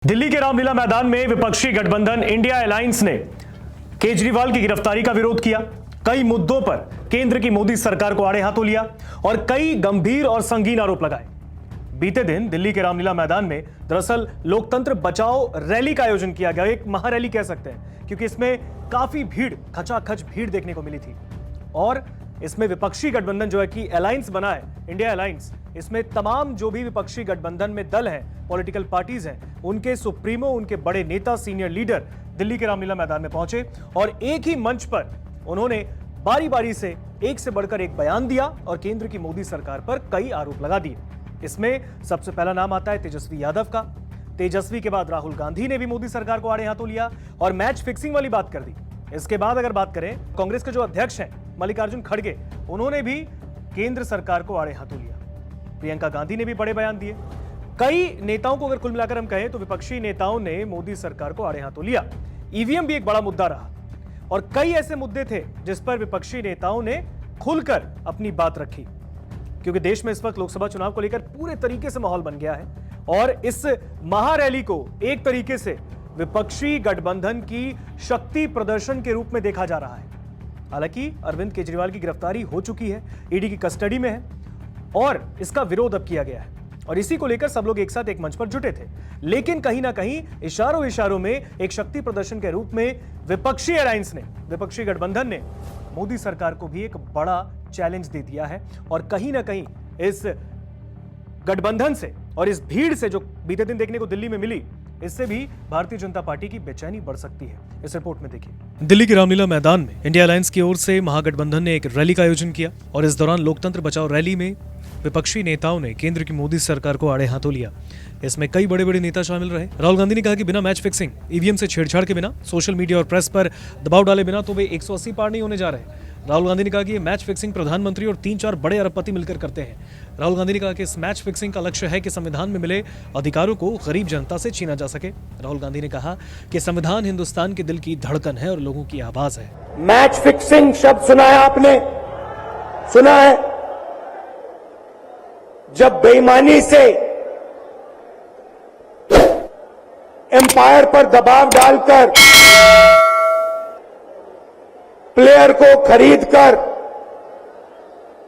दिल्ली के रामलीला मैदान में विपक्षी गठबंधन इंडिया अलायंस ने केजरीवाल की गिरफ्तारी का विरोध किया। कई मुद्दों पर केंद्र की मोदी सरकार को आड़े हाथों लिया और कई गंभीर और संगीन आरोप लगाए। बीते दिन दिल्ली के रामलीला मैदान में दरअसल लोकतंत्र बचाओ रैली का आयोजन किया गया। एक महारैली कह सकते हैं, क्योंकि इसमें काफी भीड़, खचाखच भीड़ देखने को मिली थी। और इसमें विपक्षी गठबंधन जो है कि अलायंस बना है, इंडिया अलायंस, इसमें तमाम जो भी विपक्षी गठबंधन में दल हैं, पॉलिटिकल पार्टीज हैं, उनके सुप्रीमो, उनके बड़े नेता, सीनियर लीडर दिल्ली के रामलीला मैदान में पहुंचे और एक ही मंच पर उन्होंने बारी बारी से एक से बढ़कर एक बयान दिया और केंद्र की मोदी सरकार पर कई आरोप लगा दिए। इसमें सबसे पहला नाम आता है तेजस्वी यादव का। तेजस्वी के बाद राहुल गांधी ने भी मोदी सरकार को आड़े हाथों लिया और मैच फिक्सिंग वाली बात कर दी। इसके बाद अगर बात करें कांग्रेस के जो अध्यक्ष हैं मल्लिकार्जुन खड़गे, उन्होंने भी केंद्र सरकार को आड़े हाथों लिया। प्रियंका गांधी ने भी बड़े बयान दिए। कई नेताओं को अगर कुल मिलाकर हम कहें तो विपक्षी नेताओं ने मोदी सरकार को आड़े हाथों लिया। ईवीएम भी एक बड़ा मुद्दा रहा और कई ऐसे मुद्दे थे जिस पर विपक्षी नेताओं ने खुलकर अपनी बात रखी, क्योंकि देश में इस वक्त लोकसभा चुनाव को लेकर पूरे तरीके से माहौल बन गया है और इस महारैली को एक तरीके से विपक्षी गठबंधन की शक्ति प्रदर्शन के रूप में देखा जा रहा है। हालांकि अरविंद केजरीवाल की गिरफ्तारी हो चुकी है, ईडी की कस्टडी में है और इसका विरोध अब किया गया है और इसी को लेकर सब लोग एक साथ एक मंच पर जुटे थे। लेकिन कहीं ना कहीं इशारों में एक शक्ति प्रदर्शन के रूप में विपक्षी अलायंस ने, विपक्षी गठबंधन ने मोदी सरकार को भी एक बड़ा चैलेंज दे दिया है और कहीं ना कहीं इस गठबंधन से और इस भीड़ से जो बीते दिन देखने को दिल्ली में मिली, इससे भी भारतीय जनता पार्टी की बेचैनी बढ़ सकती है। इस रिपोर्ट में देखिए। दिल्ली के रामलीला मैदान में इंडिया अलायंस की ओर से महागठबंधन ने एक रैली का आयोजन किया और इस दौरान लोकतंत्र बचाओ रैली में विपक्षी नेताओं ने केंद्र की मोदी सरकार को आड़े हाथों लिया। इसमें कई बड़े बड़े नेता शामिल रहे। राहुल गांधी ने कहा कि बिना मैच फिक्सिंग, ईवीएम से छेड़छाड़ के बिना, सोशल मीडिया और प्रेस पर दबाव डाले बिना तो वे 180 पार नहीं होने जा रहे। राहुल गांधी ने कहा कि ये मैच फिक्सिंग प्रधानमंत्री और 3-4 बड़े अरबपति मिलकर करते हैं। राहुल गांधी ने कहा कि इस मैच फिक्सिंग का लक्ष्य है कि संविधान में मिले अधिकारों को गरीब जनता से छीना जा सके। राहुल गांधी ने कहा कि संविधान हिंदुस्तान के दिल की धड़कन है और लोगों की आवाज है। मैच फिक्सिंग शब्द सुना है आपने? सुना है? जब बेईमानी से एम्पायर पर दबाव डालकर, प्लेयर को खरीदकर,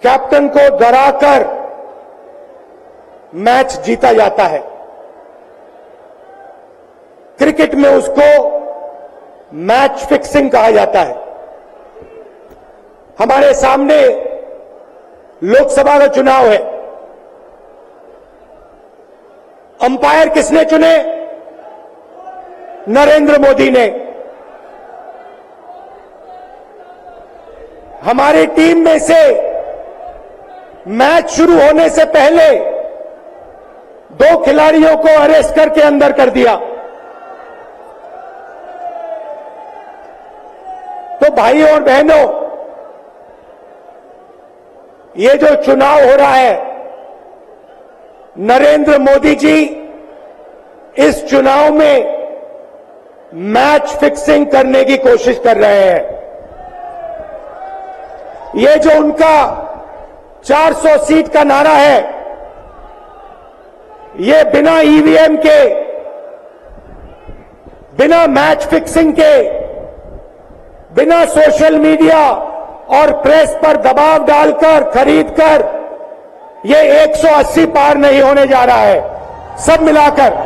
कैप्टन को डराकर मैच जीता जाता है। क्रिकेट में उसको मैच फिक्सिंग कहा जाता है। हमारे सामने लोकसभा का चुनाव है। अंपायर किसने चुने? नरेंद्र मोदी ने। हमारी टीम में से मैच शुरू होने से पहले 2 खिलाड़ियों को अरेस्ट करके अंदर कर दिया। तो भाइयों और बहनों, ये जो चुनाव हो रहा है, नरेंद्र मोदी जी इस चुनाव में मैच फिक्सिंग करने की कोशिश कर रहे हैं। ये जो उनका 400 सीट का नारा है, ये बिना ईवीएम के, बिना मैच फिक्सिंग के, बिना सोशल मीडिया और प्रेस पर दबाव डालकर, खरीदकर, ये 180 पार नहीं होने जा रहा है, सब मिलाकर।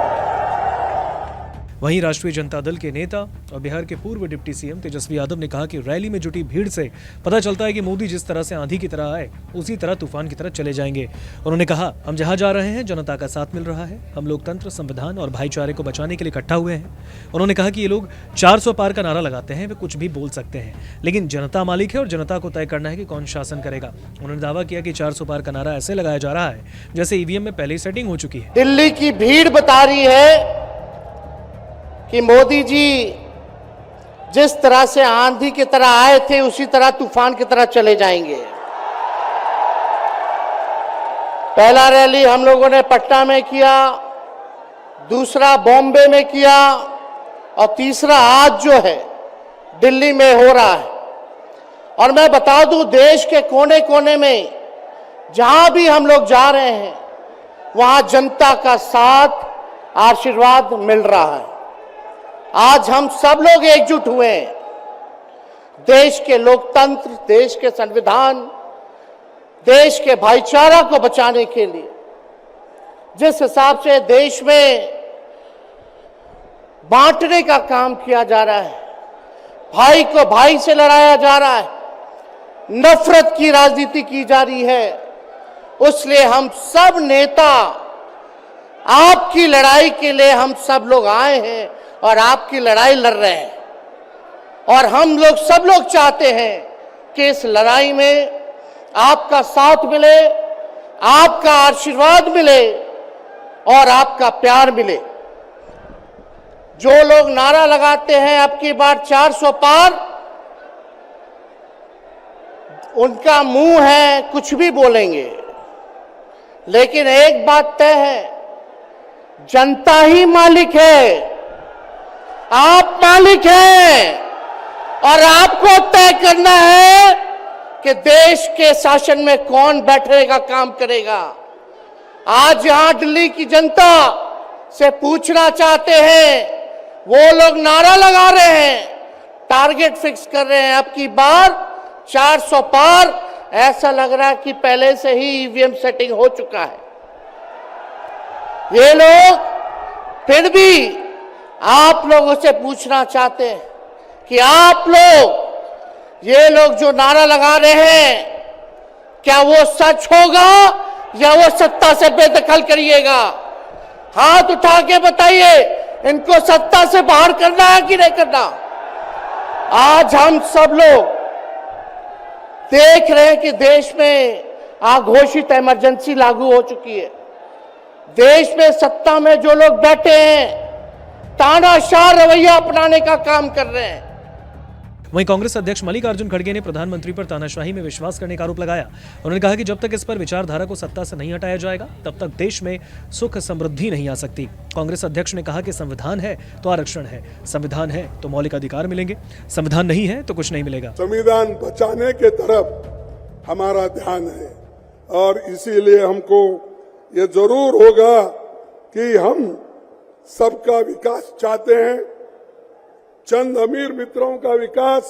वहीं राष्ट्रीय जनता दल के नेता और बिहार के पूर्व डिप्टी सीएम तेजस्वी यादव ने कहा कि रैली में जुटी भीड़ से पता चलता है कि मोदी जिस तरह से आंधी की तरह आए, उसी तरह तूफान की तरह चले जाएंगे। उन्होंने कहा, हम जहां जा रहे हैं जनता का साथ मिल रहा है। हम लोकतंत्र, संविधान और भाईचारे को बचाने के लिए इकट्ठा हुए हैं। उन्होंने कहा कि ये लोग 400 पार का नारा लगाते हैं, वे कुछ भी बोल सकते हैं, लेकिन जनता मालिक है और जनता को तय करना है कि कौन शासन करेगा। उन्होंने दावा किया कि 400 पार का नारा ऐसे लगाया जा रहा है जैसे ईवीएम में पहले ही सेटिंग हो चुकी है। दिल्ली की भीड़ बता रही है कि मोदी जी जिस तरह से आंधी की तरह आए थे, उसी तरह तूफान की तरह चले जाएंगे। पहला रैली हम लोगों ने पटना में किया, दूसरा बॉम्बे में किया और तीसरा आज जो है दिल्ली में हो रहा है। और मैं बता दूं, देश के कोने कोने में जहां भी हम लोग जा रहे हैं, वहां जनता का साथ आशीर्वाद मिल रहा है। आज हम सब लोग एकजुट हुए हैं देश के लोकतंत्र, देश के संविधान, देश के भाईचारा को बचाने के लिए। जिस हिसाब से देश में बांटने का काम किया जा रहा है, भाई को भाई से लड़ाया जा रहा है, नफरत की राजनीति की जा रही है, इसलिए हम सब नेता आपकी लड़ाई के लिए हम सब लोग आए हैं और आपकी लड़ाई लड़ रहे हैं। और हम लोग सब लोग चाहते हैं कि इस लड़ाई में आपका साथ मिले, आपका आशीर्वाद मिले और आपका प्यार मिले। जो लोग नारा लगाते हैं अब की बार 400 पार, उनका मुंह है कुछ भी बोलेंगे, लेकिन एक बात तय है, जनता ही मालिक है, आप मालिक हैं और आपको तय करना है कि देश के शासन में कौन बैठने का काम करेगा। आज यहां दिल्ली की जनता से पूछना चाहते हैं, वो लोग नारा लगा रहे हैं, टारगेट फिक्स कर रहे हैं अब की बार 400 पार। ऐसा लग रहा है कि पहले से ही ईवीएम सेटिंग हो चुका है। ये लोग फिर भी आप लोगों से पूछना चाहते हैं कि आप लोग, ये लोग जो नारा लगा रहे हैं, क्या वो सच होगा या वो सत्ता से बेदखल करिएगा? हाथ उठा के बताइए, इनको सत्ता से बाहर करना है कि नहीं करना? आज हम सब लोग देख रहे हैं कि देश में अघोषित इमरजेंसी लागू हो चुकी है। देश में सत्ता में जो लोग बैठे हैं, तानाशाह रवैया अपनाने का काम कर रहे हैं। वहीं कांग्रेस अध्यक्ष मल्लिकार्जुन खड़गे ने प्रधानमंत्री पर तानाशाही में विश्वास करने का आरोप लगाया। उन्होंने कहा कि जब तक इस पर विचारधारा को सत्ता से नहीं हटाया जाएगा, तब तक देश में सुख समृद्धि नहीं आ सकती। कांग्रेस अध्यक्ष ने कहा कि संविधान है तो आरक्षण है, संविधान है तो मौलिक अधिकार मिलेंगे, संविधान नहीं है तो कुछ नहीं मिलेगा। संविधान बचाने के तरफ हमारा ध्यान है और इसीलिए हमको ये जरूर होगा कि हम सबका विकास चाहते हैं। चंद अमीर मित्रों का विकास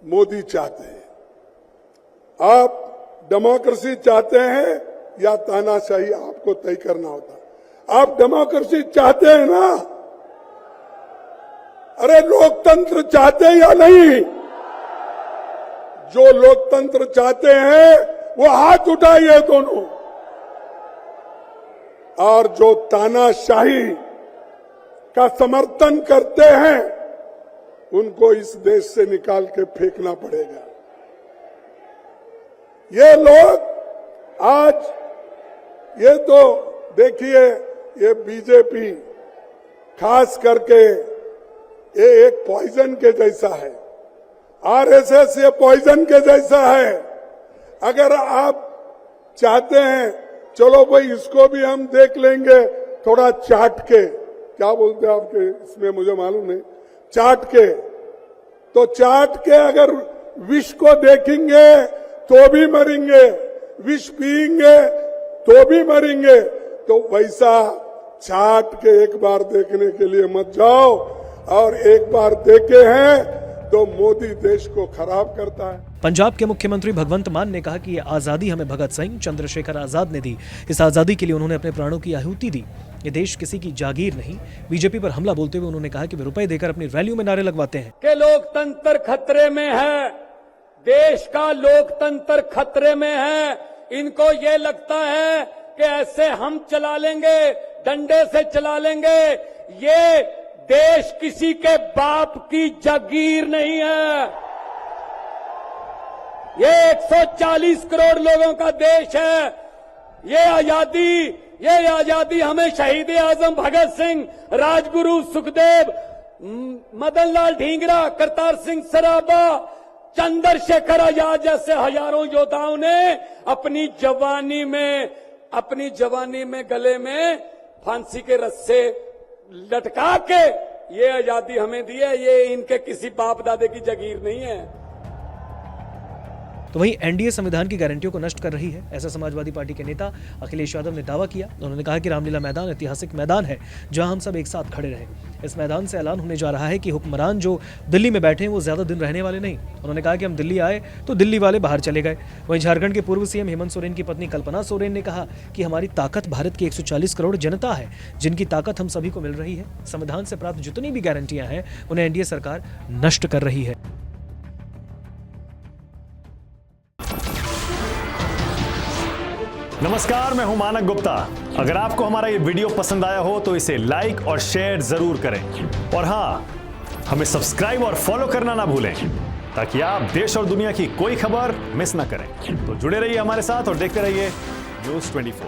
मोदी चाहते हैं। आप डेमोक्रेसी चाहते हैं या तानाशाही, आपको तय करना होता। आप डेमोक्रेसी चाहते हैं ना? अरे लोकतंत्र चाहते हैं या नहीं? जो लोकतंत्र चाहते हैं वो हाथ उठाइए दोनों, और जो तानाशाही का समर्थन करते हैं उनको इस देश से निकाल के फेंकना पड़ेगा। ये लोग आज ये तो देखिए, ये बीजेपी खास करके ये एक पॉइजन के जैसा है, आरएसएस ये पॉइजन के जैसा है। अगर आप चाहते हैं चलो भाई इसको भी हम देख लेंगे थोड़ा चाट के, क्या बोलते हैं आपके इसमें मुझे मालूम नहीं, चाट के, तो चाट के अगर विष को देखेंगे तो भी मरेंगे, विष पिएंगे तो भी मरेंगे। तो वैसा चाट के एक बार देखने के लिए मत जाओ, और एक बार देखे हैं तो मोदी देश को खराब करता है। पंजाब के मुख्यमंत्री भगवंत मान ने कहा कि ये आजादी हमें भगत सिंह, चंद्रशेखर आजाद ने दी। इस आजादी के लिए उन्होंने अपने प्राणों की आहुति दी। ये देश किसी की जागीर नहीं। बीजेपी पर हमला बोलते हुए उन्होंने कहा कि वे रुपए देकर अपनी रैलियों में नारे लगवाते हैं कि लोकतंत्र खतरे में है, देश का लोकतंत्र खतरे में है। इनको ये लगता है कि ऐसे हम चला लेंगे, डंडे से चला लेंगे। ये देश किसी के बाप की जागीर नहीं है। ये 140 करोड़ लोगों का देश है। ये आजादी हमें शहीद आजम भगत सिंह, राजगुरु सुखदेव, मदन लाल ढींगरा, करतार सिंह सराबा, चंद्रशेखर आजाद जैसे हजारों योद्धाओं ने अपनी जवानी में गले में फांसी के रस्से लटका के ये आजादी हमें दी है। ये इनके किसी बाप दादे की जागीर नहीं है। तो वहीं एनडीए संविधान की गारंटियों को नष्ट कर रही है, ऐसा समाजवादी पार्टी के नेता अखिलेश यादव ने दावा किया। उन्होंने कहा कि रामलीला मैदान ऐतिहासिक मैदान है जहां हम सब एक साथ खड़े रहे। इस मैदान से ऐलान होने जा रहा है कि हुक्मरान जो दिल्ली में बैठे हैं वो ज्यादा दिन रहने वाले नहीं। उन्होंने कहा कि हम दिल्ली आए तो दिल्ली वाले बाहर चले गए। वहीं झारखंड के पूर्व सीएम हेमंत सोरेन की पत्नी कल्पना सोरेन ने कहा कि हमारी ताकत भारत की 140 करोड़ जनता है, जिनकी ताकत हम सभी को मिल रही है। संविधान से प्राप्त जितनी भी गारंटियां हैं उन्हें एनडीए सरकार नष्ट कर रही है। नमस्कार, मैं हूं मानक गुप्ता। अगर आपको हमारा ये वीडियो पसंद आया हो तो इसे लाइक और शेयर जरूर करें, और हां, हमें सब्सक्राइब और फॉलो करना ना भूलें ताकि आप देश और दुनिया की कोई खबर मिस ना करें। तो जुड़े रहिए हमारे साथ और देखते रहिए News 24।